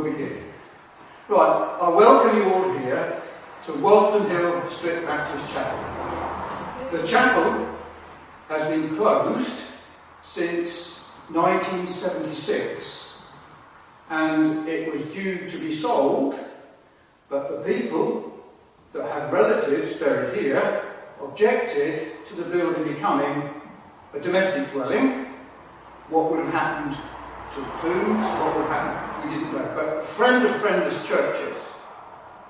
we begin? Right, I welcome you all here to Waddesdon Hill Strict Baptist Chapel. The chapel has been closed since 1976, and it was due to be sold, but the people that had relatives buried here objected to the building becoming a domestic dwelling. What would have happened to the tombs, what would happen, we didn't know. But a friend of friendless churches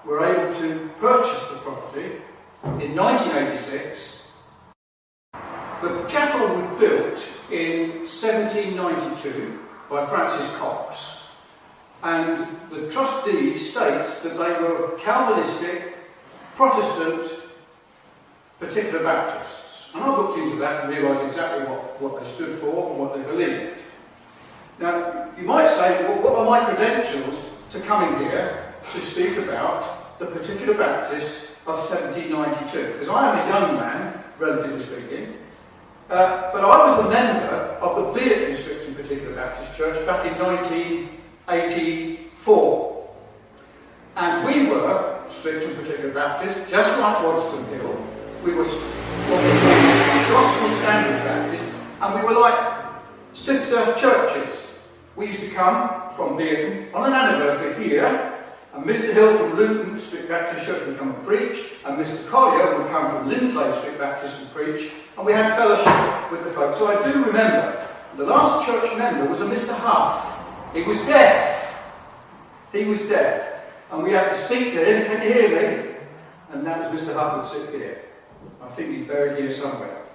were able to purchase the property in 1986. The chapel was built in 1792 by Francis Cox, and the trust deed states that they were Calvinistic, Protestant, particular Baptists. And I looked into that and realised exactly what they stood for and what they believed. Now, you might say, well, what are my credentials to coming here to speak about the particular Baptists of 1792? Because I am a young man, relatively speaking, but I was a member of the Bearton Strict and Particular Baptist Church back in 1984. And we were Strict and Particular Baptists, just like Waddesdon Hill. We were what we called Gospel Standard Baptist, and we were like sister churches. We used to come from Bearton on an anniversary here, and Mr. Hill from Luton Strict Baptist Church would come and preach, and Mr. Collier would come from Linslade Strict Baptist and preach, and we had fellowship with the folks. So I do remember, the last church member was a Mr. Huff. He was deaf. He was deaf. And we had to speak to him, can you hear me? And that was Mr. Huff would sit here. I think he's buried here somewhere.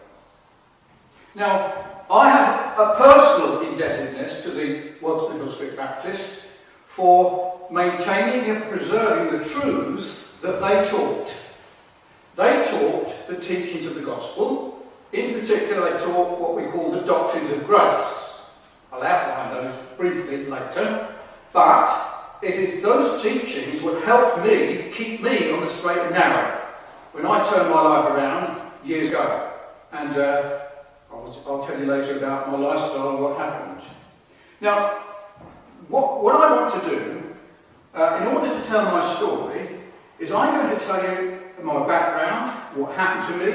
Now, I have a personal indebtedness to the Waddesdon Hill Strict Baptist for maintaining and preserving the truths that they taught. They taught the teachings of the gospel. In particular, they taught what we call the doctrines of grace. I'll outline those briefly later. But it is those teachings that helped me, keep me on the straight and narrow when I turned my life around years ago. And I'll tell you later about my lifestyle and what happened. Now, what I want to do, in order to tell my story, is I'm going to tell you my background, what happened to me,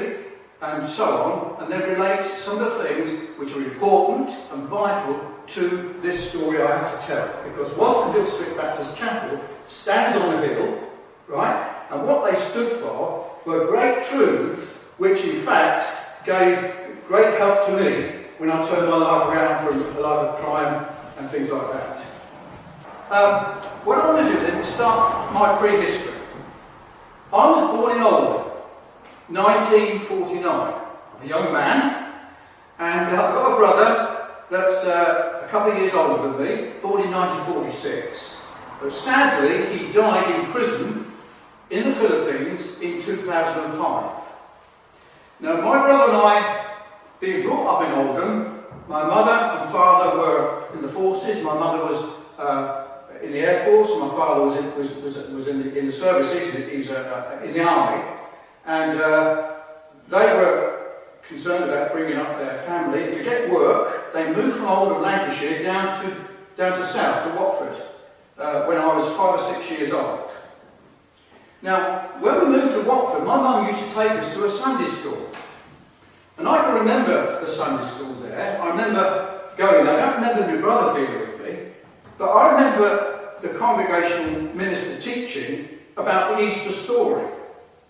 and so on, and then relate some of the things which are important and vital to this story I have to tell. Because Waddesdon Hill Strict Baptist Chapel stands on a hill, right? And what they stood for were great truths, which in fact gave great help to me when I turned my life around from a life of crime and things like that. What I want to do then is start my prehistory. I was born in Oldham, 1949. I'm a young man, and I've got a brother that's a couple of years older than me, born in 1946. But sadly, he died in prison in the Philippines in 2005. Now, my brother and I, being brought up in Oldham, my mother and father were in the forces. My mother was in the Air Force, my father was in the services, he was in the army, and they were concerned about bringing up their family. To get work, they moved from Oldham, Lancashire, down to south, to Watford, when I was 5 or 6 years old. Now, when we moved to Watford, my mum used to take us to a Sunday school. And I can remember the Sunday school there. I remember going, I don't remember my brother being with me, but I remember the congregational minister teaching about the Easter story.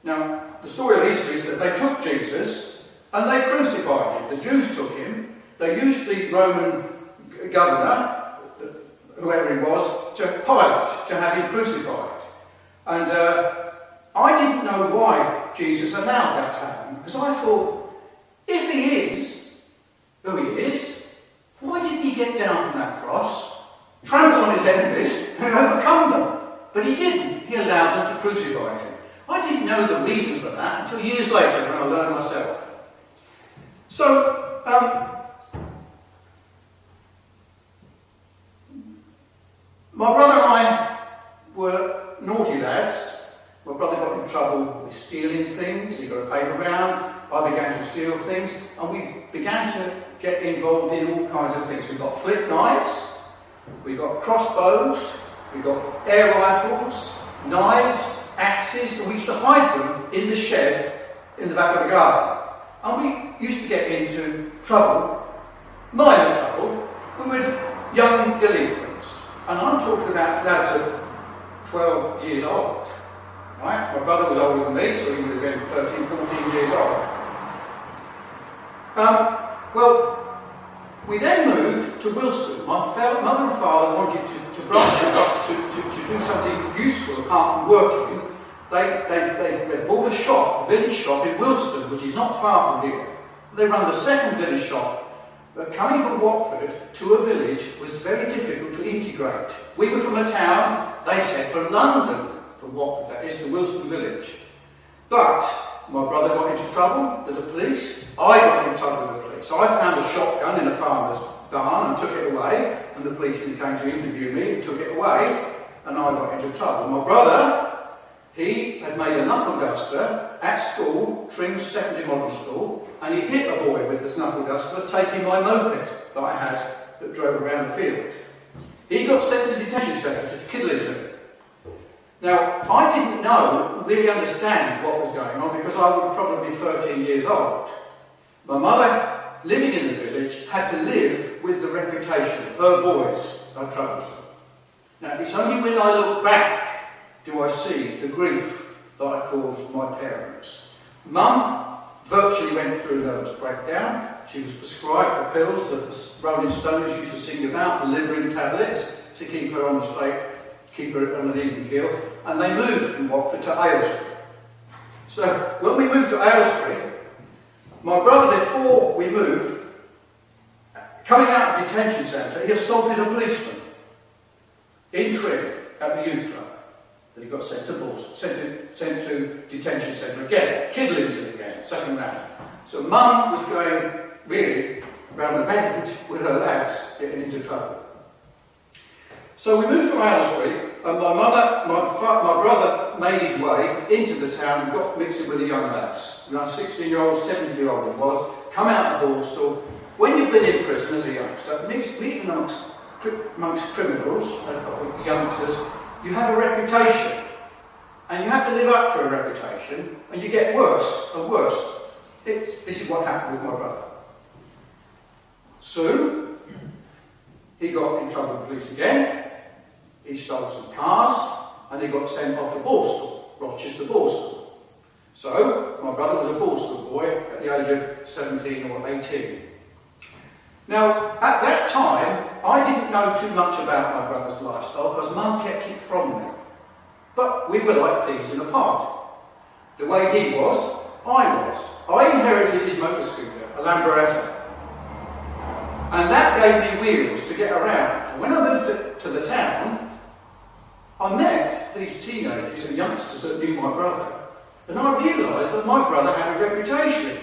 Now, the story of Easter is that they took Jesus and they crucified him. The Jews took him. They used the Roman governor, whoever he was, to Pilate, to have him crucified. And I didn't know why Jesus allowed that to happen, because I thought, if he is who he is, why didn't he get down from that cross, trample on his enemies, and overcome them? But he didn't. He allowed them to crucify him. I didn't know the reason for that until years later when I learned myself. So, my brother and I were naughty lads. My brother got in trouble with stealing things. He got a paper round. I began to steal things, and we began to get involved in all kinds of things. We got flip knives, we got crossbows, We got air rifles, knives, axes, and we used to hide them in the shed in the back of the garden. And we used to get into trouble, minor trouble, we were young delinquents. And I'm talking about lads of 12 years old. Right? My brother was older than me, so he would have been 13, 14 years old. Well, we then moved to Wilston. My mother and father wanted to branch out to do something useful apart from working. They bought a shop, a village shop in Wilston, which is not far from here. They run the second village shop. But coming from Watford to a village was very difficult to integrate. We were from a town, they said, from London, from Watford, that is, to Wilston village. But my brother got into trouble with the police, I got into trouble with the police. I found a shotgun in a farmer's barn and took it away, and the policeman came to interview me and took it away, and I got into trouble. My brother, he had made a knuckle duster at school, Tring's secondary model school, and he hit a boy with this knuckle duster, taking my moped that I had that drove around the field. He got sent to detention centre to Kidlington. Now, I didn't really understand what was going on because I would probably be 13 years old. My mother, living in the village, had to live with the reputation her boys are troublesome. Now, it's only when I look back do I see the grief that I caused my parents. Mum virtually went through a nervous breakdown. She was prescribed the pills that the Rolling Stones used to sing about, the Librin tablets, to keep her on the straight, keep her on an even keel, and they moved from Watford to Aylesbury. So when we moved to Aylesbury, my brother, before we moved, coming out of the detention centre, he assaulted a policeman in Tring at the youth club. Then he got sent to Borstal, sent to detention centre again, Kidlington again, second round. So Mum was going really round the bend with her lads getting into trouble. So we moved to Aylesbury, and my brother made his way into the town and got mixed in with the young lads. Around 16-year-old, 17-year-old it was, come out of Borstal. When you've been in prison as a youngster, meeting amongst criminals, youngsters, you have a reputation. And you have to live up to a reputation, and you get worse and worse. This is what happened with my brother. Soon, he got in trouble with the police again. He stole some cars, and he got sent off to Borstal, Rochester Borstal. So, my brother was a Borstal boy at the age of 17 or 18. Now, at that time, I didn't know too much about my brother's lifestyle because Mum kept it from me. But we were like peas in a pod. The way he was, I was. I inherited his motor scooter, a Lamborghini. And that gave me wheels to get around. When I moved to the town, I met these teenagers and youngsters that knew my brother. And I realised that my brother had a reputation.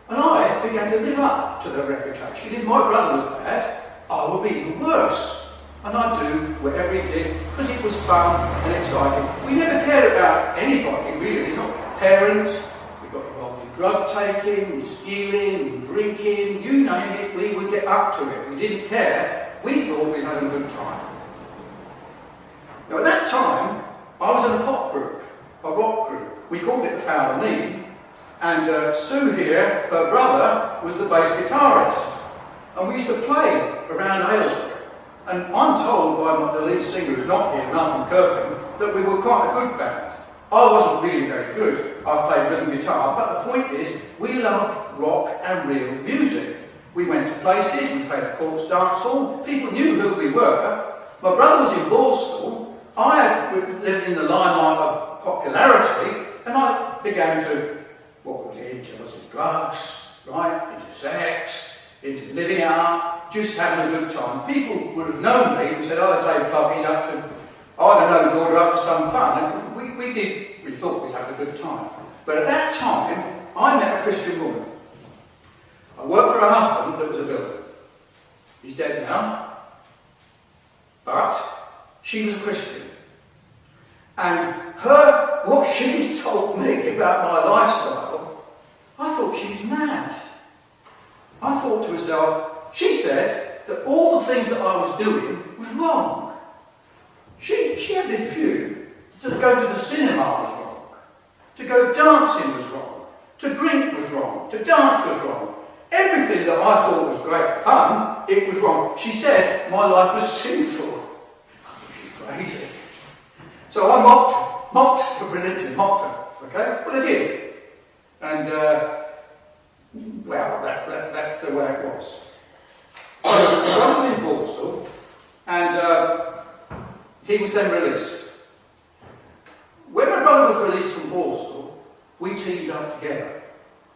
And I began to live up to their reputation. If my brother was bad, I would be even worse. And I'd do whatever he did, because it was fun and exciting. We never cared about anybody, really, not parents. We got involved in drug taking, stealing, drinking, you name it, we would get up to it. We didn't care. We thought we was having a good time. Now at that time, I was in a pop group, a rock group. We called it the Foul Mean. And Sue here, her brother, was the bass guitarist. And we used to play around Aylesbury. And I'm told by the lead singer who's not here, Malcolm Kirkham, that we were quite a good band. I wasn't really very good. I played rhythm guitar, but the point is, we loved rock and real music. We went to places, we played at Courts Dance Hall, people knew who we were. My brother was in Borstal, I had lived in the limelight of popularity, and I began to, what was it, into drugs, right, into sex, into living out, just having a good time. People would have known me and said, oh, Dave Clarke, he's up to, I don't know, daughter, up to some fun. And we thought we was having a good time. But at that time, I met a Christian woman. I worked for a husband that was a villain. He's dead now. But she was a Christian. And what she told me about my lifestyle, I thought she was mad. I thought to myself, she said that all the things that I was doing was wrong. she had this view that to go to the cinema was wrong, to go dancing was wrong, to drink was wrong, to dance was wrong. Everything that I thought was great fun, it was wrong. She said my life was sinful. She's crazy. So I mocked her religion, mocked her. Okay? Well, I did. And, well, that's the way it was. So I was in Borstal, and he was then released. When my brother was released from Borstal, we teamed up together.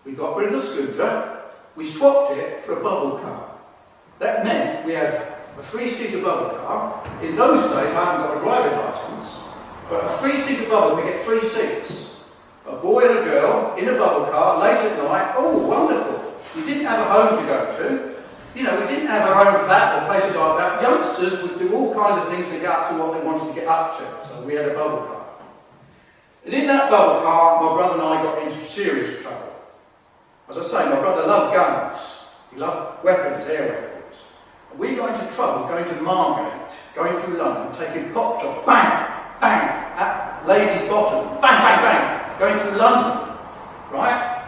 We got rid of the scooter, we swapped it for a bubble car. That meant we had a 3-seater bubble car. In those days, I hadn't got a driving licence, but a 3-seater bubble, we get 3 seats. A boy and a girl in a bubble car, late at night. Oh, wonderful. We didn't have a home to go to. You know, we didn't have our own flat or places like that. Youngsters would do all kinds of things to get up to what they wanted to get up to. So we had a bubble car. And in that bubble car, my brother and I got into serious trouble. As I say, my brother loved guns. He loved weapons, air weapons. And we got into trouble going to Margate, going through London, taking pop shots, bang, bang, at ladies' bottoms, bang, bang, bang, going through London. Right?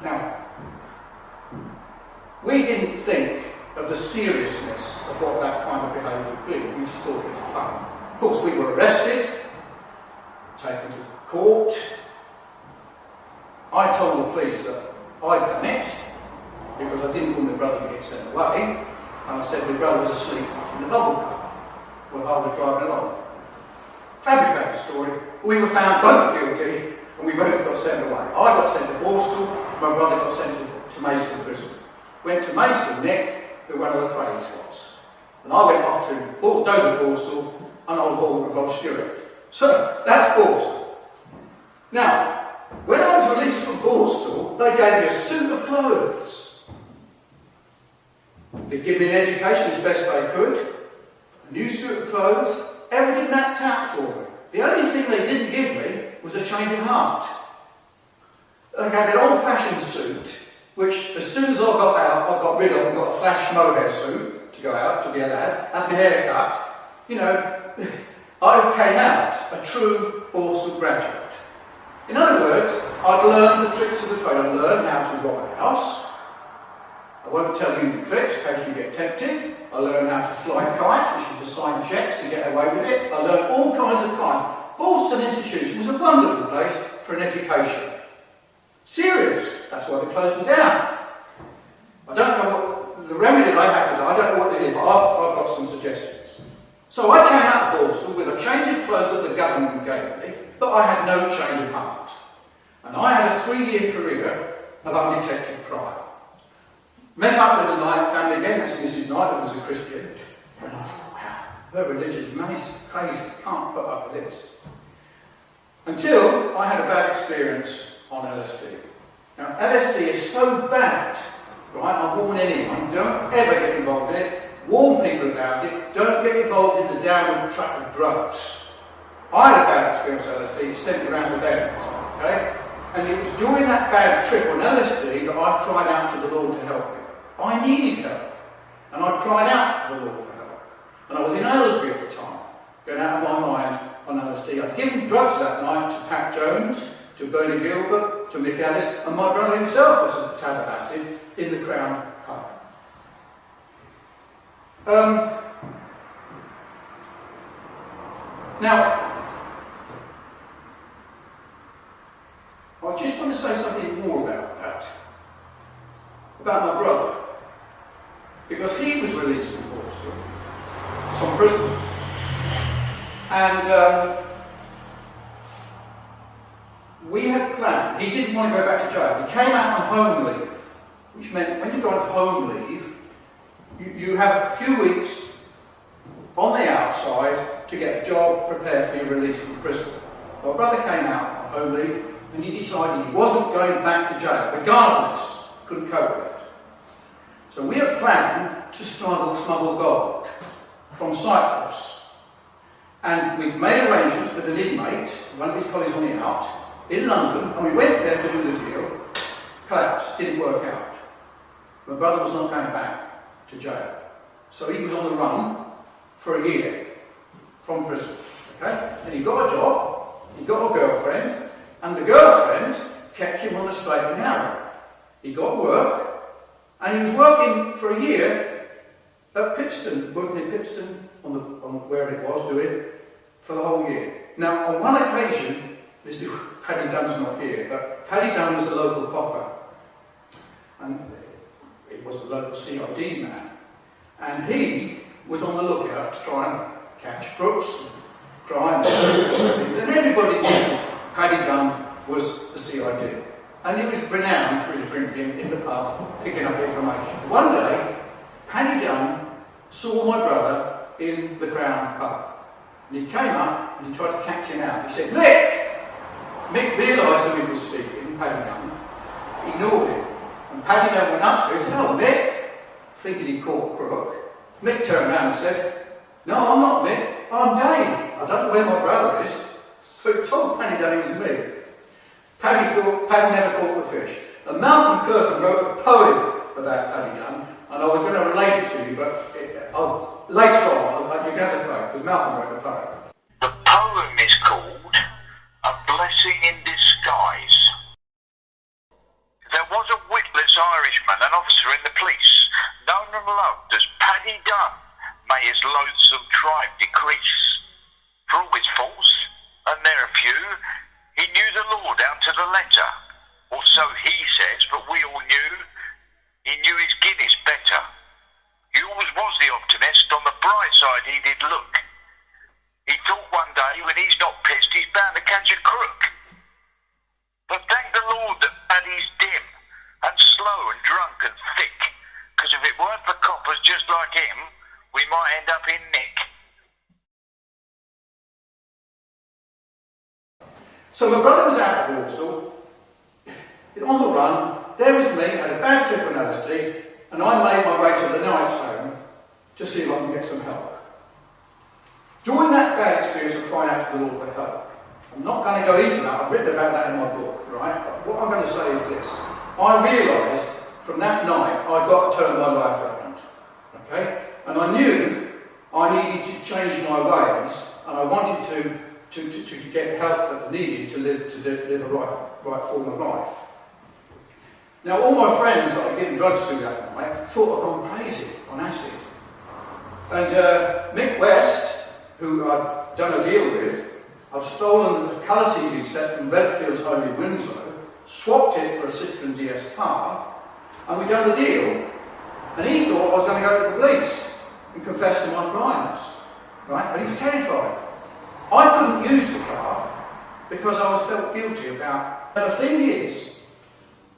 Now, we didn't think of the seriousness of what that kind of behaviour would be. We just thought it was fun. Of course, we were arrested, taken to court. I told the police that I'd done it because I didn't want my brother to get sent away, and I said my brother was asleep in the bubble car while I was driving along. Fabricated story. We were found both guilty, and we both got sent away. I got sent to Borstal, my brother got sent to Maidstone prison. Went to Maidstone, Nick, who one of the trades was. And I went off to Dover Borstal, and I was all with Rob Stewart. So, that's Borstal. Now, when I was released from Borstal, they gave me a suit of clothes. They gave me an education as best they could, a new suit of clothes, everything mapped out for me. The only thing they didn't give me was a change of heart. They gave me an old-fashioned suit, which as soon as I got out, I got rid of and got a flash mohair suit to go out, to be a lad, had my hair cut. You know, I came out a true Borstal graduate. In other words, I'd learned the tricks of the trade. I learned how to rob a house. I won't tell you the tricks in case you get tempted. I learned how to fly kites, which is to sign cheques to get away with it. I learned all kinds of crime. Borstal Institution was a wonderful place for an education. Serious. That's why they closed it down. I don't know what the remedy they had to do. I don't know what they did, but I've got some suggestions. So I came out of Borstal with a change of clothes that the government gave me, but I had no change of heart. And I had a 3-year career of undetected crime. Met up with the Knight family again, that's Mrs. Knight, who was a Christian. And I thought, wow, her religion's amazing, crazy, can't put up with this. Until I had a bad experience on LSD. Now, LSD is so bad, right? I warn anyone, don't ever get involved in it. Warn people about it. Don't get involved in the downward track of drugs. I had a bad experience with LSD. It sent me around the bend, okay? And it was during that bad trip on LSD that I cried out to the Lord to help me. I needed help. And I cried out to the Lord for help. And I was in Aylesbury at the time, going out of my mind on LSD. I'd given drugs that night to Pat Jones, to Bernie Gilbert, to Mick Ellis, and my brother himself was a tad of acid in the Crown pub. Now, I just want to say something more about that, about my brother, because he was released from Borstal, from prison, and we had planned. He didn't want to go back to jail. He came out on home leave, which meant when you go on home leave, you have a few weeks on the outside to get a job, prepare for your release from prison. My brother came out on home leave, and he decided he wasn't going back to jail, regardless, couldn't cope with it. So we had planned to smuggle gold from Cyprus. And we'd made arrangements with an inmate, one of his colleagues on the out, in London, and we went there to do the deal. Collapsed, didn't work out. My brother was not going back to jail. So he was on the run for a year from prison. Okay? And he got a job, he got a girlfriend, and the girlfriend kept him on the straight and narrow. He got work, and he was working for a year at Pittston, working in Pittston, on wherever it was, doing, for the whole year. Now, on one occasion, this is, Paddy Dunn's not here, but Paddy Dunn was the local copper, and it was the local CID man, and he was on the lookout to try and catch crooks, crime, and everybody knew Paddy Dunn was the CID. And he was renowned for his drinking in the pub, picking up information. One day, Paddy Dunn saw my brother in the Crown pub. And he came up and he tried to catch him out. He said, Mick! Mick realised who he was speaking, Paddy Dunn, ignored him. And Paddy Dunn went up to him and said, oh, Mick, thinking he caught a crook. Mick turned around and said, no, I'm not Mick, I'm Dave. I don't know where my brother is. So he told Paddy Dunn it was me. Paddy thought Paddy never caught the fish. And Malcolm Kirkham wrote a poem about Paddy Dunn, and I was going to relate it to you, but later on, you're going to play, because Malcolm wrote the poem. The poem is called A Blessing in Disguise. There was a witless Irishman, an officer in the police, known and loved as Paddy Dunn. May his loathsome tribe decrease. For all his faults, and there are few, he knew the law down to the letter, or so he says, but we all knew he knew his Guinness better. He always was the optimist, on the bright side he did look. He thought one day when he's not pissed he's bound to catch a crook. But thank the Lord that Paddy's dim, and slow and drunk and thick, because if it weren't for coppers just like him, we might end up in nick. So my brother was out at Borstal, on the run. There was me, had a bad trip on LSD, and I made my way to the Knight's home to see if I can get some help. During that bad experience, I cried out to the Lord for help. I'm not going to go into that, I've written about that in my book, right? But what I'm going to say is this. I realised from that night I'd got to turn my life around, okay? And I knew I needed to change my ways, and I wanted to get help that I needed to live a right form of life. Now, all my friends that I'd given drugs to that night thought I'd gone crazy on acid. And Mick West, who I'd done a deal with, I'd stolen a colour TV set from Redfield's home in Winslow, swapped it for a Citroen DS car, and we'd done the deal. And he thought I was going to go to the police and confess to my crimes, right? And he was terrified. I couldn't use the car because I was felt guilty about. Now, the thing is,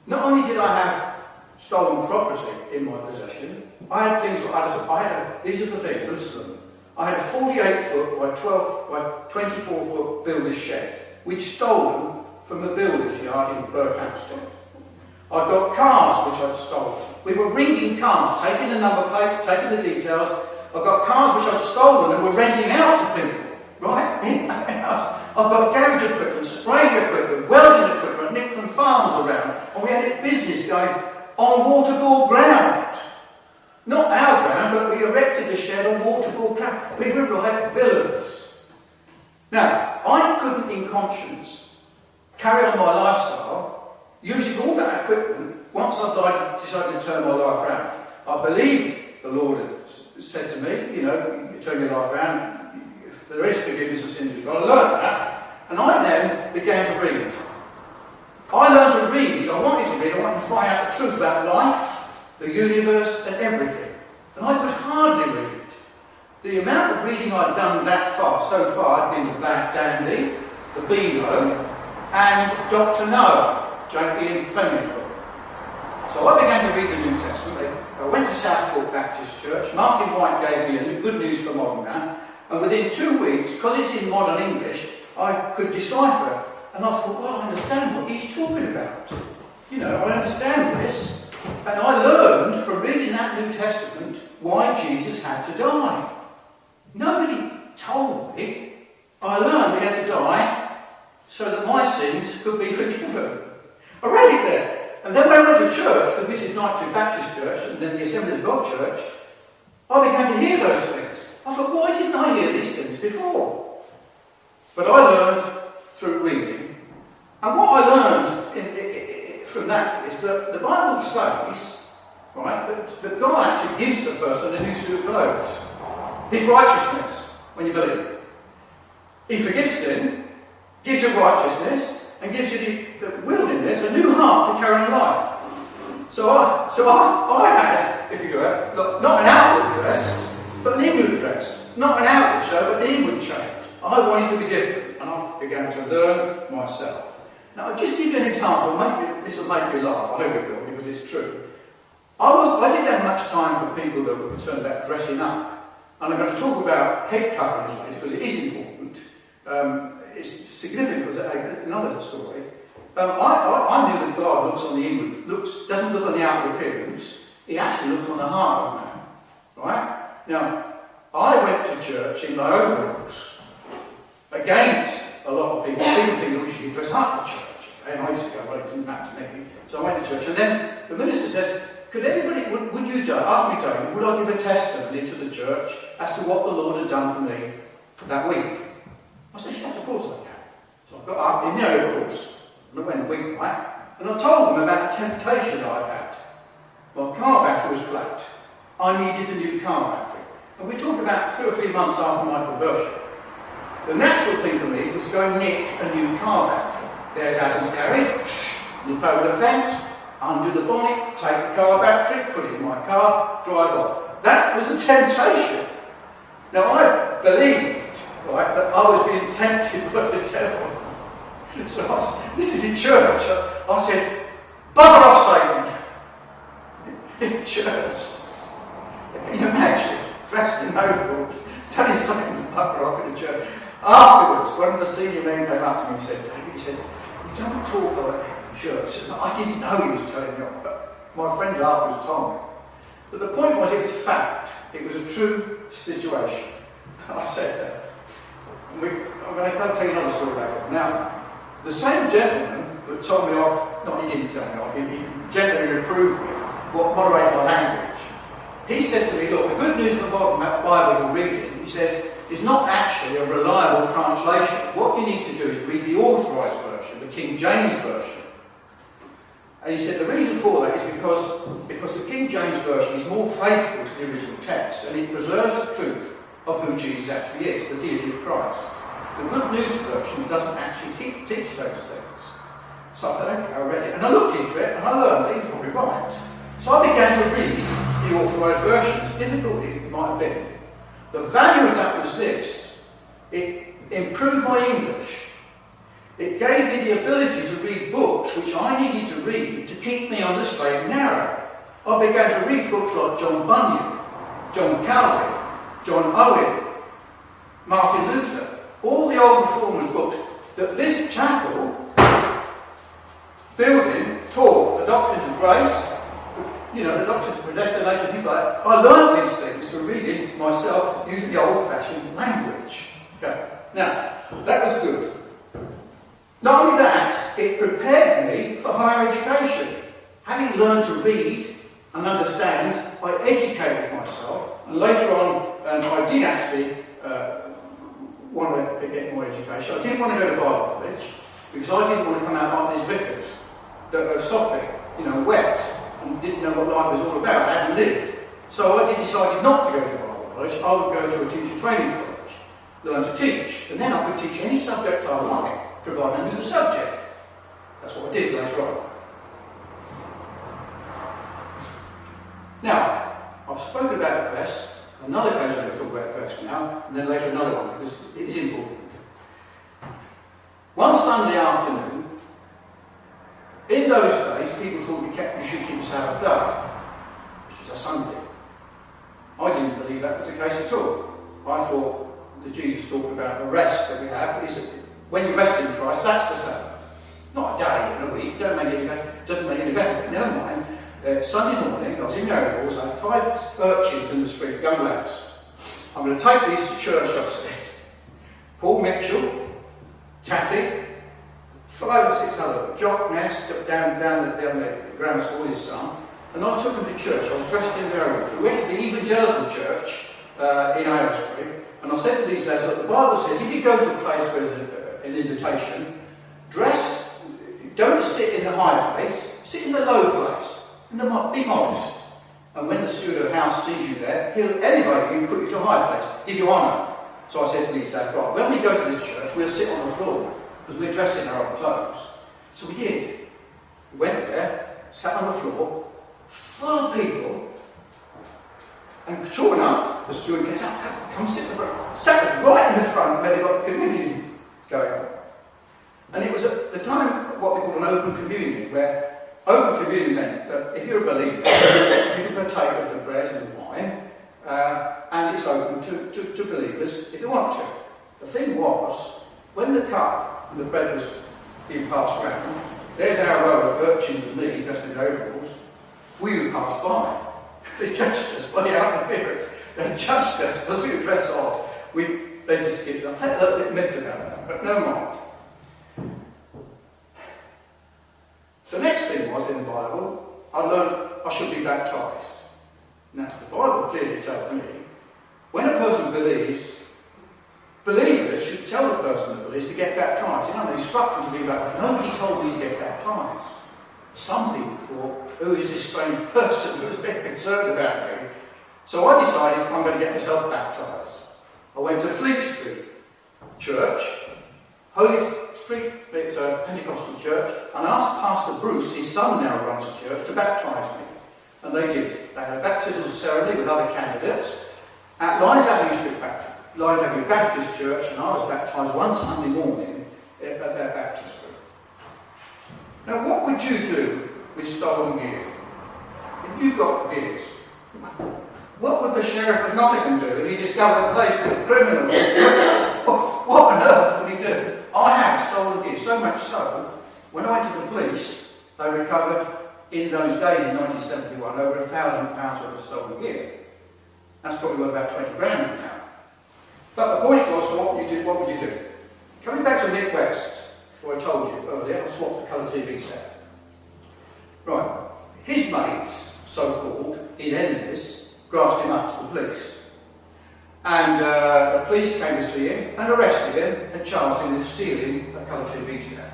not only did I have stolen property in my possession, I had things these are the things, listen to them. I had a 48-foot by 24-foot builder's shed, which stolen from the builder's yard in Buckinghamshire. I'd got cars which I'd stolen. We were ringing cars, taking the number plates, taking the details. I've got cars which I'd stolen and were renting out to people. Right? In that house. I've got garage equipment, spraying equipment, welding equipment, nicked from farms around, and we had a business going on waterboard ground. Not our ground, but we erected the shed on waterboard ground. We were like villains. Now, I couldn't in conscience carry on my lifestyle using all that equipment once I'd decided to turn my life around. I believe the Lord had said to me, you know, you turn your life around, there is forgiveness of sins with God. I learned that, and I then began to read. I learned to read, I wanted to read, I wanted to find out the truth about life, the universe, and everything. And I could hardly read. The amount of reading I'd done so far had been the Black Dandy, the Beano, and Dr. Noah, Ian Fleming's book. So I began to read the New Testament. I went to Southport Baptist Church. Martin White gave me a good news for modern man. And within 2 weeks, because it's in modern English, I could decipher it. And I thought, well, I understand what he's talking about. You know, I understand this. And I learned from reading that New Testament why Jesus had to die. Nobody told me. I learned he had to die so that my sins could be forgiven. I read it there. And then when I went to church, the Mrs. Knightley Baptist Church, and then the Assembly of God Church, I began to hear those things. I thought, why didn't I hear these things before? But I learned through reading, and what I learned from that is that the Bible says, right, that God actually gives the person a new suit of clothes. His righteousness, when you believe. He forgives sin, gives you righteousness, and gives you the willingness, a new heart to carry on life. So I had, if you will, not an outward dress, but an inward dress. Not an outward show, but an inward change. I wanted to be different, and I began to learn myself. Now, I'll just give you an example. This will make you laugh. I hope it will, because it's true. I didn't have much time for people that were concerned about dressing up. And I'm going to talk about head coverings later, because it is important. It's significant, because another story. I knew that God looks on the inward, doesn't look on the outward appearance. He actually looks on the heart of man. Right? Now, I went to church in my overalls, against a lot of people. People think that we should dress up for church. And I used to go, well, it didn't matter to me. So I went to church, and then the minister said, could anybody, would you, ask me, David, would I give a testimony to the church as to what the Lord had done for me that week? I said, yes, of course I can. So I got up in the overalls, and I went a week back, and I told them about the temptation I had. My car battery was flat. I needed a new car battery. And we talk about 2 or 3 months after my conversion. The natural thing for me was to go and nick a new car battery. There's Adam's garage, nip over the fence, undo the bonnet, take the car battery, put it in my car, drive off. That was the temptation. Now I believed, right, that I was being tempted by the devil. So this is in church. I said, bugger off, Satan. In church. Can you imagine? Dressed in overalls, telling Satan to bugger off in the church. Afterwards, one of the senior men came up to me and said, David, he said, you don't talk like that in church. And I didn't know he was telling me off, but my friends afterwards told me. But the point was, it was fact. It was a true situation. And I said that. I'm going to tell you another story later on. Now, the same gentleman that told me off, no, he didn't tell me off, he gently reproved me, moderate my language. He said to me, look, the good news of the Bible you're reading, he says, is not actually a reliable translation. What you need to do is read the authorised version, the King James Version. And he said the reason for that is because the King James Version is more faithful to the original text, and it preserves the truth of who Jesus actually is, the deity of Christ. The Good News Version doesn't actually teach those things. So I said, okay, I read it. And I looked into it, and I learned that he was probably right. So I began to read the authorised versions, difficult it might have been. The value of that was this: it improved my English. It gave me the ability to read books which I needed to read to keep me on the straight and narrow. I began to read books like John Bunyan, John Calvin, John Owen, Martin Luther, all the old reformers' books that this chapel building taught, the doctrines of grace, the doctrines of predestination, things like that. I learned these things from reading myself using the old-fashioned language. Okay. Now, that was good. Not only that, it prepared me for higher education. Having learned to read and understand, I educated myself, and later on, I did actually want to get more education. I didn't want to go to Bible college, because I didn't want to come out like these vicars that were sopping, wet, and didn't know what life was all about, I hadn't lived. So I decided not to go to Bible college. I would go to a teacher training college, learn to teach, and then I could teach any subject I like, provided I knew the subject. That's what I did later on. Now, I've spoken about dress. Another occasion I'm going to talk about dress now, and then later another one, because it's important. One Sunday afternoon, in those days, people thought you should keep Sabbath day, which is a Sunday. I didn't believe that was the case at all. I thought that Jesus talked about the rest that we have. He said, when you rest in Christ, that's the Sabbath. Not a day and a week, doesn't make any better. Never mind. Sunday morning, I was in the overalls, I had 5 urchins in the street, young lads. I'm going to take these to church, I said. Paul Mitchell, Tatty, 5 or 6 other, Jock Ness, down the grammar school, his son, and I took them to church. I was dressed in their overalls. We went to the evangelical church in Aylesbury, and I said to these lads, look, the Bible says if you go to a place where there's an invitation, don't sit in the high place, sit in the low place, and be modest. And when the steward of the house sees you there, he'll elevate you and put you to a high place, give you honour. So I said to these lads, right, when we go to this church, we'll sit on the floor, because we're dressed in our own clothes. So we did. We went there, sat on the floor, full of people, and sure enough, the steward gets up, come sit in the front, sat right in the front where they got the communion going on. And it was at the time what we call an open communion, where open communion meant that if you're a believer, you can partake of the bread and the wine, and it's open to believers if they want to. The thing was, when the cup and the bread was being passed around, there's our row of urchins and me dressed in overalls. We would pass by. They judged us by our appearance. They judged us because we were dressed odd. They just skipped. I felt a little bit miffed about that, but no mind. The next thing was in the Bible, I learned I should be baptised. Now, the Bible clearly tells me when a person believes, believers should tell the person that believes to get baptised. You know, they instruct them to be baptised. Nobody told me to get baptised. Some people thought, who is this strange person who's a bit concerned about me? So I decided I'm going to get myself baptised. I went to Fleet Street Church, Holy Street, it's a Pentecostal church, and asked Pastor Bruce, his son now runs a church, to baptise me. And they did. They had a baptismal ceremony with other candidates at Lyons Avenue Baptist Church, and I was baptised one Sunday morning at their baptistry. Now, what would you do with stolen gear? If you got gears, what would the Sheriff of Nottingham do if he discovered a place with a criminal? What on earth would he do? I had stolen gear, so much so, when I went to the police, they recovered, in those days in 1971, over £1,000 worth of stolen gear. That's probably worth about 20 grand now. But the point was, what would you do? Coming back to Mick West, who I told you earlier, I swapped the colour TV set. Right, his mates, so-called, his enemies, grassed him up to the police. And the police came to see him and arrested him and charged him with stealing a colour TV set.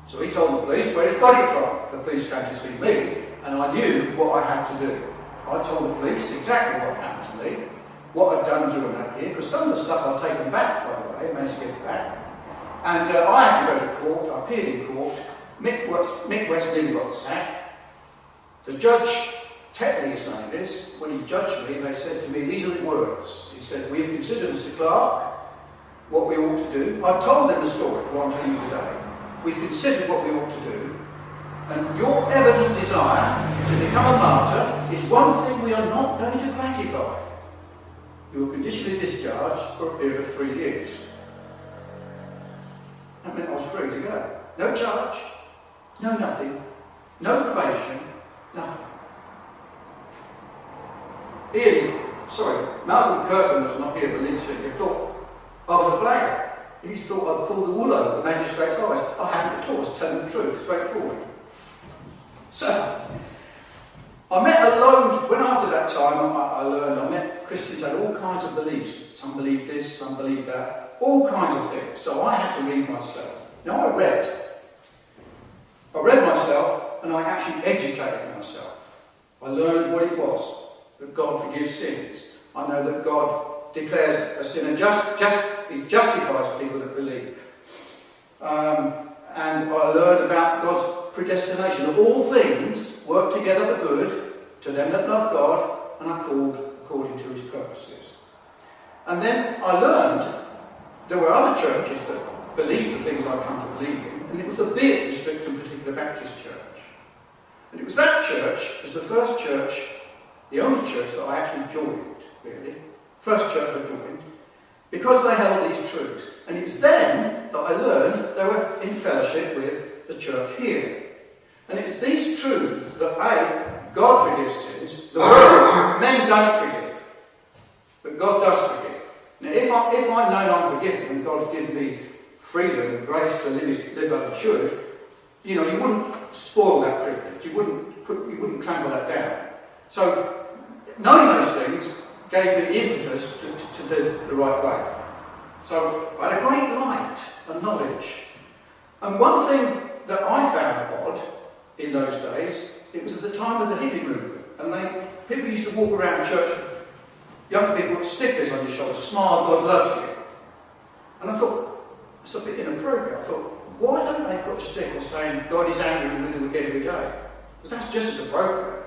So he told the police where he got it from. The police came to see me, and I knew what I had to do. I told the police exactly what happened to me, what I'd done during that year, because some of the stuff I'd taken back, by the way, managed to get it back. And I had to go to court. I appeared in court. Mick West nearly got sacked. The judge, Tetley his name is, when he judged me, they said to me, these are the words. He said, we have considered, Mr. Clarke, what we ought to do. I told them the story, what I'm telling you today. We've considered what we ought to do, and your evident desire to become a martyr is one thing we are not going to gratify. You will conditionally discharged for a period of 3 years. That meant I was free to go. No charge, no nothing, no probation, nothing. Malcolm Kirkland was not here, but he thought I was a blagger. He thought I'd pull the wool over the magistrate's eyes. I hadn't at all, I was telling the truth, straightforward. So, I met a load, when after that time I learned, I met Christians who had all kinds of beliefs. Some believed this, some believed that, all kinds of things. So I had to read myself. Now I read myself, and I actually educated myself. I learned what it was, that God forgives sins. I know that God declares a sinner He justifies people that believe. And I learned about God's predestination. That all things work together for good to them that love God and are called according to his purposes. And then I learned there were other churches that believed the things I'd come to believe in, and it was the Beard District and Particular Baptist Church. And it was that church, as the first church, the only church that I actually joined, really. First church I joined, because they held these truths. And it was then that I learned they were in fellowship with the church here. And it's these truths that A, God forgives sins, the world, men don't forgive, but God does forgive. Now if I've known I'm forgiven and God's given me freedom and grace to live as I should, you wouldn't spoil that privilege, you wouldn't trample that down. So knowing those things, gave me the impetus to live the right way. So I had a great light and knowledge. And one thing that I found odd in those days, it was at the time of the hippie movement, and people used to walk around church, young people with stickers on your shoulders, smile, God loves you. And I thought, it's a bit inappropriate. I thought, why don't they put a sticker saying God is angry with you again every day? Because that's just as appropriate.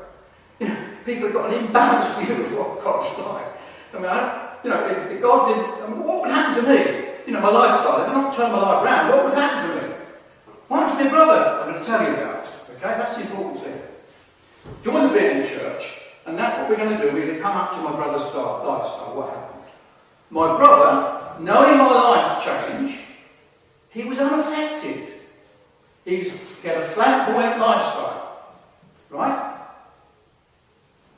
You know, people have got an imbalanced view of what God's like. I mean, if God did, what would happen to me? You know, my lifestyle, if I don't turn my life around, what would happen to me? What happened to my brother? I'm going to tell you about. Okay, that's the important thing. Join the bit in the church, and that's what we're going to do. We're going to come up to my brother's lifestyle. What happened? My brother, knowing my life change, he was unaffected. He had a flamboyant lifestyle, right?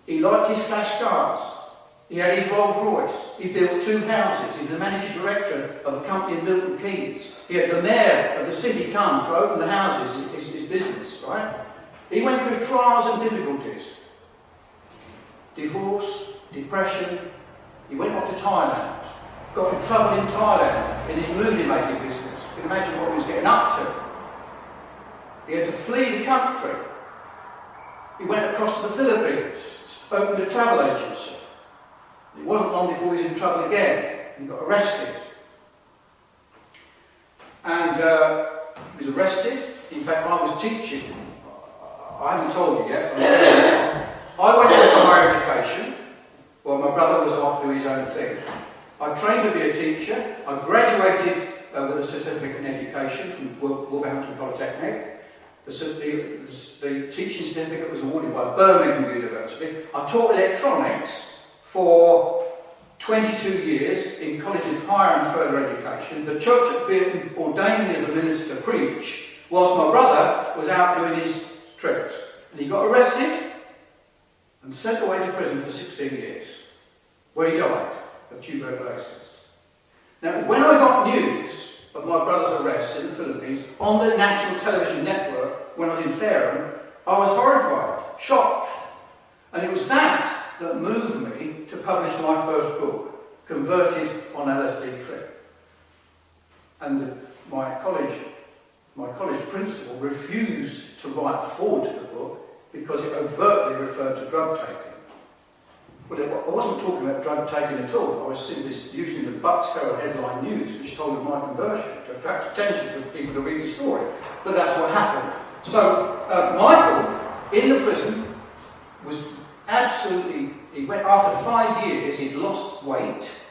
He liked his flash cars. He had his Rolls Royce. He built 2 houses. He was the managing director of a company in Milton Keynes. He had the mayor of the city come to open the houses, his business, right? He went through trials and difficulties. Divorce, depression. He went off to Thailand. Got in trouble in Thailand in his movie making business. You can imagine what he was getting up to. He had to flee the country. He went across to the Philippines, opened a travel agency. It wasn't long before he was in trouble again. He got arrested. And he was arrested. In fact, I was teaching. I haven't told you yet. I went to higher education. Well, my brother was off doing his own thing. I trained to be a teacher. I graduated with a certificate in education from Wolverhampton Polytechnic. The teaching certificate was awarded by Birmingham University. I taught electronics for 22 years in colleges of higher and further education. The church at Bearton ordained me as a minister to preach, whilst my brother was out doing his trips. And he got arrested and sent away to prison for 16 years, where he died of tuberculosis. Now, when I got news of my brother's arrest in the Philippines on the national television network when I was in Fareham, I was horrified, shocked. And it was that moved me to publish my first book, Converted on LSD Trip. And my college principal refused to write forward to the book because it overtly referred to drug taking. Well, I wasn't talking about drug taking at all. I was simply using the Bucks Herald headline news, which told of my conversion, to attract attention to people to read the story. But that's what happened. So Michael, in the prison, was absolutely. He went after 5 years. He'd lost weight.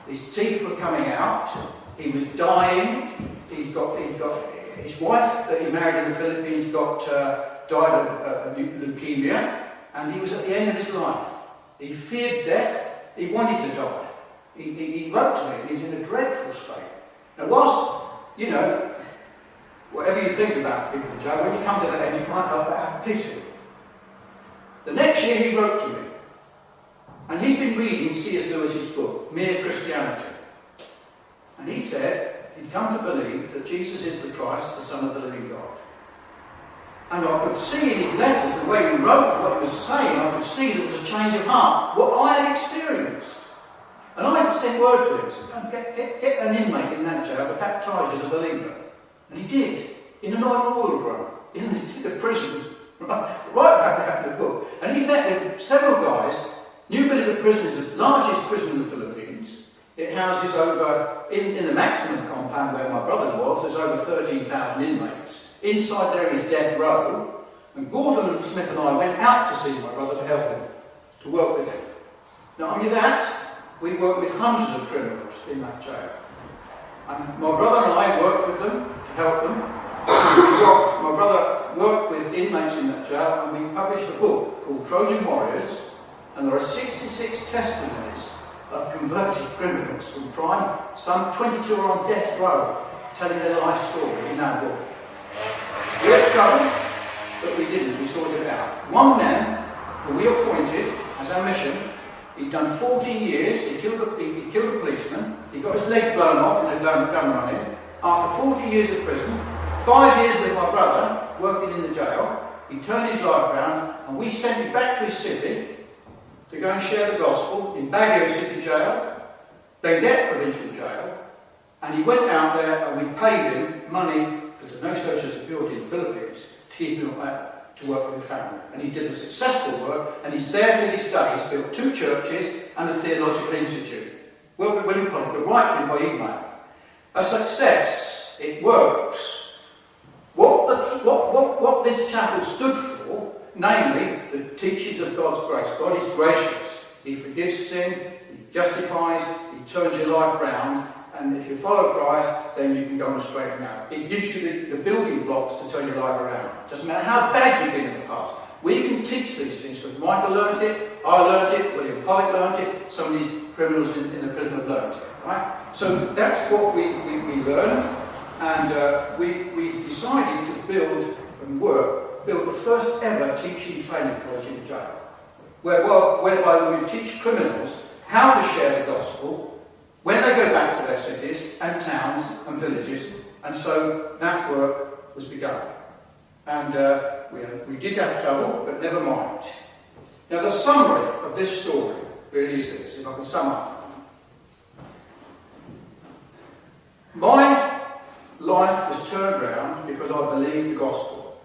His teeth were coming out. He was dying. He got his wife that he married in the Philippines died of leukemia, and he was at the end of his life. He feared death. He wanted to die. He wrote to me, and he's in a dreadful state. Now, whilst, whatever you think about people, Joe, when you come to that end, you can't help but have pity. The next year he wrote to me, and he'd been reading C.S. Lewis's book, Mere Christianity. And he said he'd come to believe that Jesus is the Christ, the Son of the living God. And I could see in his letters, the way he wrote what he was saying, I could see there was a change of heart, what I had experienced. And I sent word to him, said, get an inmate in that jail to baptise as a believer. And he did, in an oil drum, in the prison, right back there in the book. And he met with several guys. New Believer Prison is the largest prison in the Philippines. It houses over, in the maximum compound where my brother was, there's over 13,000 inmates. Inside there is death row, and Gordon and Smith and I went out to see my brother to help him, to work with him. Not only that, we worked with hundreds of criminals in that jail. And my brother and I worked with them to help them. My brother worked with inmates in that jail, and we published a book called Trojan Warriors, and there are 66 testimonies of converted criminals from crime. Some 22 are on death row, telling their life story in that book. We had trouble, but we didn't. We sorted it out. One man who we appointed as our mission, he'd done 14 years. He killed a policeman. He got his leg blown off in a gun running. After 40 years of prison, 5 years with my brother working in the jail, he turned his life around, and we sent him back to his city to go and share the gospel in Baguio City Jail, then get provincial jail, and he went out there and we paid him money, because there's no social security in the Philippines, to keep him to work with the family. And he did a successful work, and he's there to this day. He's built 2 churches and a theological institute. William Pollock, but rightly by email. A success. It works. What this chapel stood for, namely the teachings of God's grace. God is gracious. He forgives sin, He justifies, He turns your life around, and if you follow Christ, then you can go on a straight and narrow. It gives you the building blocks to turn your life around. Doesn't matter how bad you've been in the past. We can teach these things, because Michael learnt it, I learnt it, William Pollock learnt it, some of these criminals in the prison have learnt it. Right? So that's what we learned, and we decided to build the first ever teaching training college in jail, whereby we would teach criminals how to share the gospel when they go back to their cities and towns and villages, and so that work was begun. And we did have trouble, but never mind. Now the summary of this story really is this, if I can sum up. My life was turned around because I believed the gospel.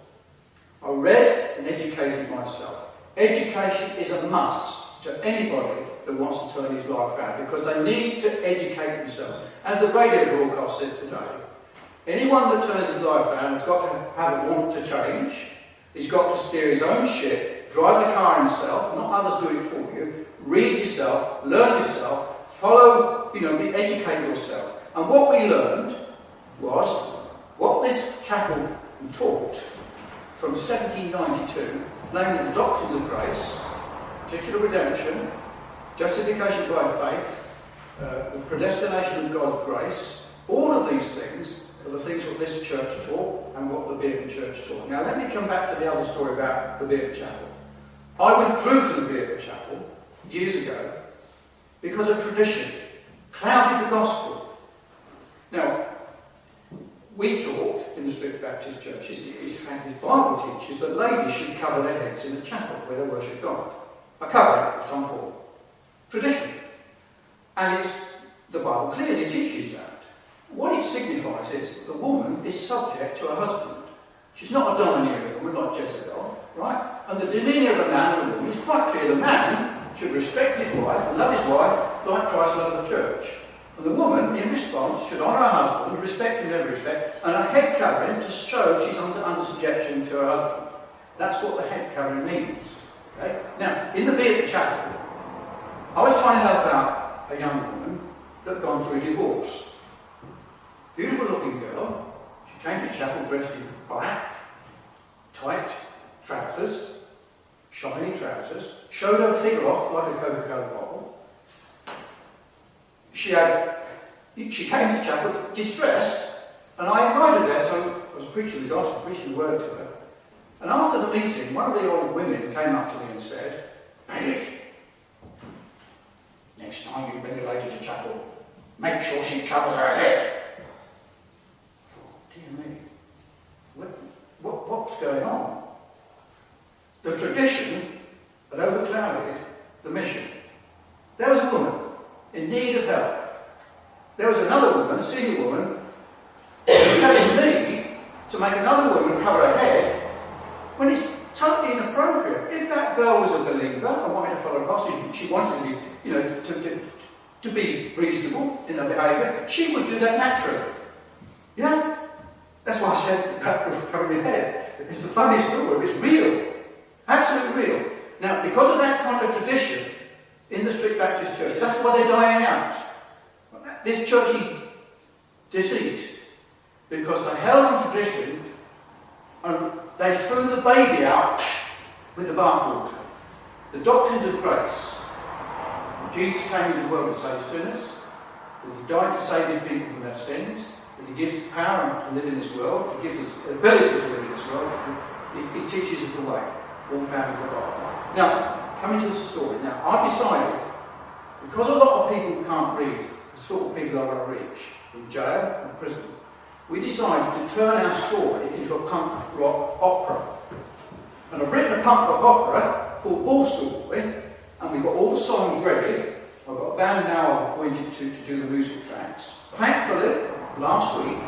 I read and educated myself. Education is a must to anybody that wants to turn his life around, because they need to educate themselves. As the radio broadcast said today, anyone that turns his life around has got to have a want to change. He's got to steer his own ship, drive the car himself, not others do it for you. Read yourself, learn yourself, follow, educate yourself. And what we learned was what this chapel taught from 1792, namely the doctrines of grace, particular redemption, justification by faith, the predestination of God's grace. All of these things are the things what this church taught and what the Bearden Church taught. Now let me come back to the other story about the Bearden Chapel. I withdrew from the Bearden Chapel years ago because of tradition clouded the gospel. Now, we taught in the strict Baptist churches, in fact his Bible teaches, that ladies should cover their heads in the chapel where they worship God. A covering of some form. Tradition. And the Bible clearly teaches that. What it signifies is that the woman is subject to her husband. She's not a domineering woman like Jezebel, right? And the demeanour of a man and a woman is quite clear. The man should respect his wife and love his wife like Christ loved the church. And the woman, in response, should honour her husband, respect in every respect, and a head covering to show she's under subjection to her husband. That's what the head covering means. Okay? Now, in the Bearden Chapel, I was trying to help out a young woman that had gone through a divorce. Beautiful looking girl. She came to chapel dressed in black, tight trousers, shiny trousers, showed her figure off like a Coca-Cola bottle. She came to chapel distressed, and I invited her there, so I was preaching the gospel, preaching the word to her. And after the meeting, one of the old women came up to me and said, "David, next time you bring a lady to chapel, make sure she covers her head." Oh, dear me, what's going on? The tradition had overclouded the mission. There was a woman in need of help. There was another woman, a senior woman, telling me to make another woman cover her head when it's totally inappropriate. If that girl was a believer and wanted to follow God, she wanted to be, to be reasonable in her behaviour, she would do that naturally. Yeah? That's why I said about covering your head. It's a funny story, it's real. Absolutely real. Now, because of that kind of tradition in the strict Baptist church, that's why they're dying out. This church is deceased because they held on tradition and they threw the baby out with the bathwater. The doctrines of grace. Jesus came into the world to save sinners, that he died to save his people from their sins, that he gives power to live in this world, he gives us the ability to live in this world. He teaches us the way, all found in the Bible. Now, coming to the story. Now, I've decided, because a lot of people can't read, the sort of people I want to reach, in jail and prison, we decided to turn our story into a punk rock opera. And I've written a punk rock opera called Borstal, and we've got all songs ready. I've got a band now I've appointed to do the musical tracks. Thankfully, last week,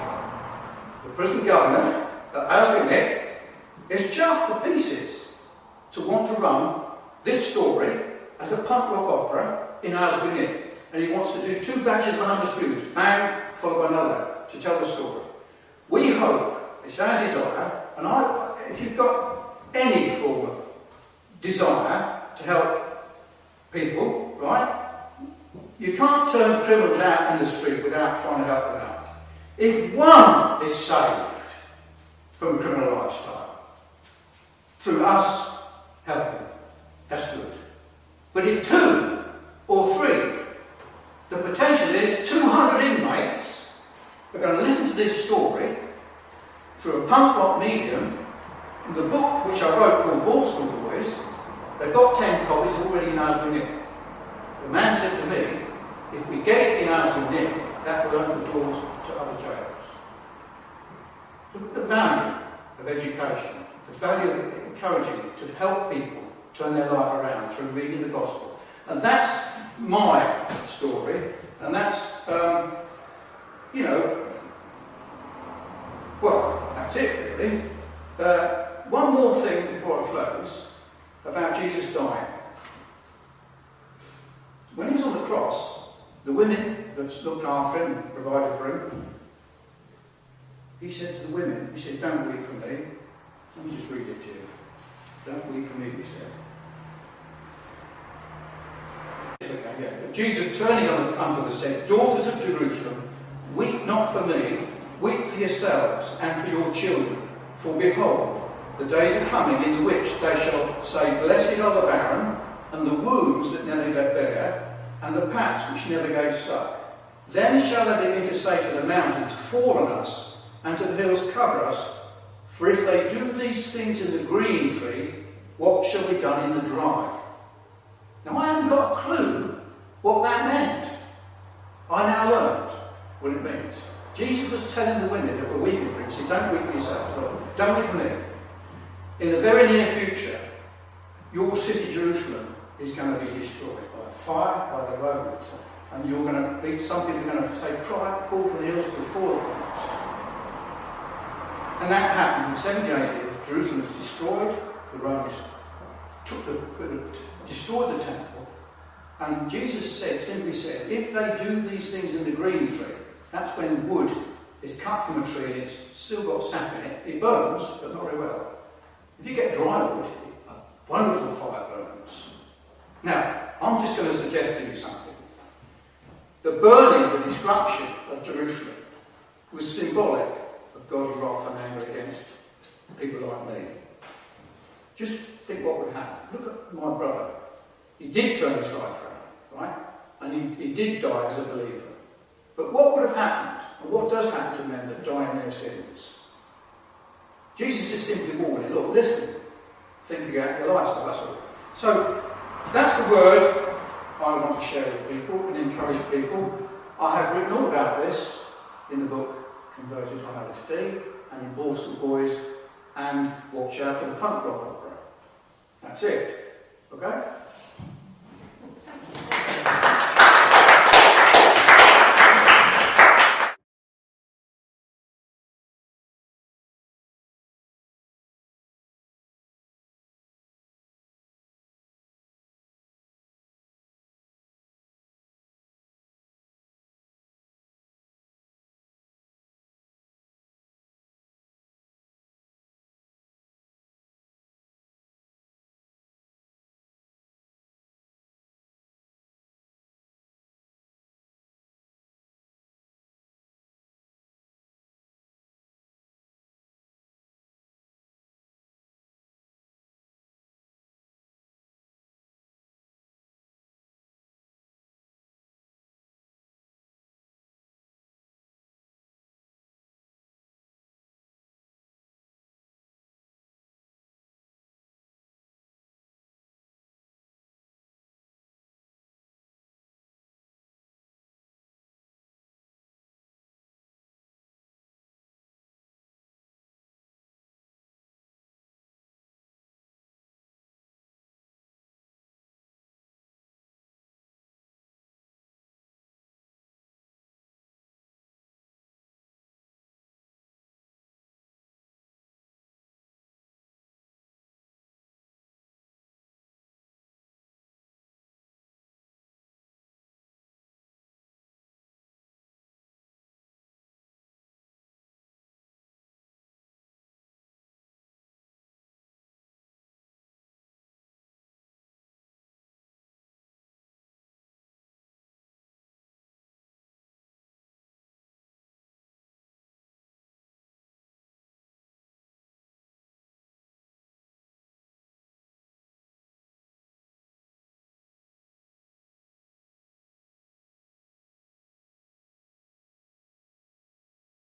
the present governor at Aylesbury is chuffed to pieces to want to run this story as a punk rock opera in Aylesbury. And he wants to do 2 batches of 100 students, bang, followed by another, to tell the story. We hope, it's our desire, and if you've got any form of desire to help people, right? You can't turn criminals out in the street without trying to help them out. If one is saved from a criminal lifestyle, through us helping, that's good. But if 2 or 3, the potential is 200 inmates are going to listen to this story through a punk rock medium. In the book which I wrote called Borstal Boys, they've got 10 copies already in Aylesbury. The man said to me, if we get it in Aylesbury, that will open the doors to other jails. Look at the value of education, the value of encouraging to help people turn their life around through reading the gospel. And that's my story, and that's, well, that's it really. One more thing before I close about Jesus dying. When he was on the cross, the women that looked after him and provided for him, he said to the women, he said, don't weep for me. Let me just read it to you. Don't weep for me, he said. Okay, yeah. Jesus turning unto them said, daughters of Jerusalem, weep not for me, weep for yourselves and for your children. For behold, the days are coming in the which they shall say, blessed are the barren, and the wombs that never gave bear, and the paps which never gave suck. Then shall they begin to say to the mountains, fall on us, and to the hills cover us. For if they do these things in the green tree, what shall be done in the dry? Now I haven't got a clue what that meant. I now learned what it means. Jesus was telling the women that were weeping for him, he said, don't weep for yourselves, Lord. Don't weep for me. In the very near future, your city, Jerusalem, is going to be destroyed by fire, by the Romans. And you're going to be, some people are going to say, cry, call for the hills to fall upon us. And that happened in 70 AD. Jerusalem was destroyed. The Romans destroyed the temple. And Jesus simply said, if they do these things in the green tree, that's when wood is cut from a tree and it's still got sap in it. It burns, but not very well. If you get dry wood, a wonderful fire burns. Now, I'm just going to suggest to you something. The burning, the destruction of Jerusalem was symbolic of God's wrath and anger against people like me. Just think what would happen. Look at my brother. He did turn his life around, right? And he did die as a believer. But what would have happened, and what does happen to men that die in their sins? Jesus is simply warning, look, listen, think about your lifestyle, that's all. So, that's the word I want to share with people and encourage people. I have written all about this in the book Converted on LSD and in Borstal Boys and Watch Out for the Punk Rock Opera. That's it. Okay?